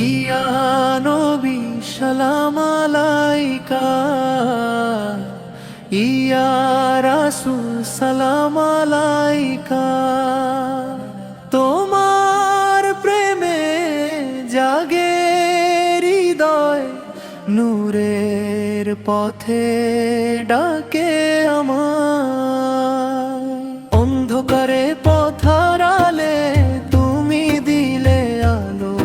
ইয়া নবী সালাম আলাইকা, ইয়া রাসূল সালাম আলাইকা। তোমার প্রেমে জাগে হৃদয়, নূরের পথে ডাকে আমার। অন্ধকারে পথ হারালে তুমি দিলে আলো,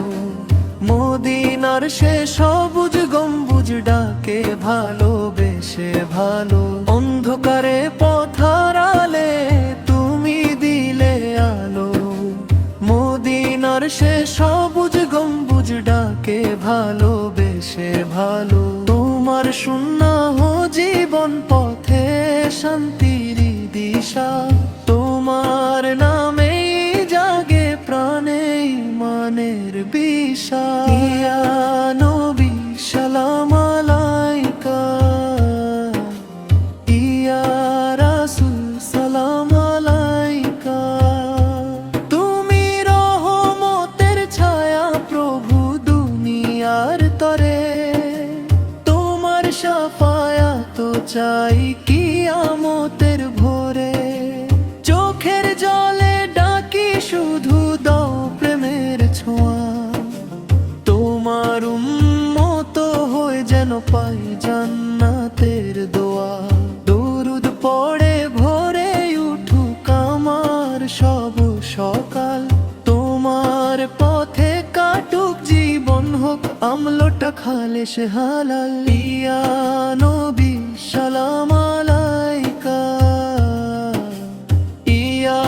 মদিনার সে সবুজ গম্বুজ ডাকে ভালোবেসে ভালো। অন্ধকারে পথ হারালে তুমি দিলে আলো, মদিনার সে সবুজ গম্বুজ ডাকে ভালোবেসে ভালো। তোমার সুন্নাহ জীবন পথে শান্তির দিশা, তোমার নামেই জাগে প্রাণে ইমানের বিশা। ইয়া নবী সালাম আলাইকা, ইয়া রাসূল সালাম আলাইকা। তুমি রহমতের ছায়া প্রভু দুনিয়ার তরে, তোমার শাফায়াত চাই কিয়ামতের ভোরে। চোখের জলে ডাকি শুধু দাও প্রেমের ছোঁয়া, তোমার উম্মত হয়ে যেন পাই জান্নাতের দোয়া। দরুদ পড়ে ভোরে উঠুক আমার সব সকাল, তোমার পথে কাটুক জীবন হোক আমলটা খালেস হালাল। ইয়া নবী সালাম আলাইকা, ইয়া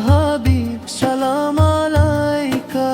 হাবিব সালাম আলাইকা।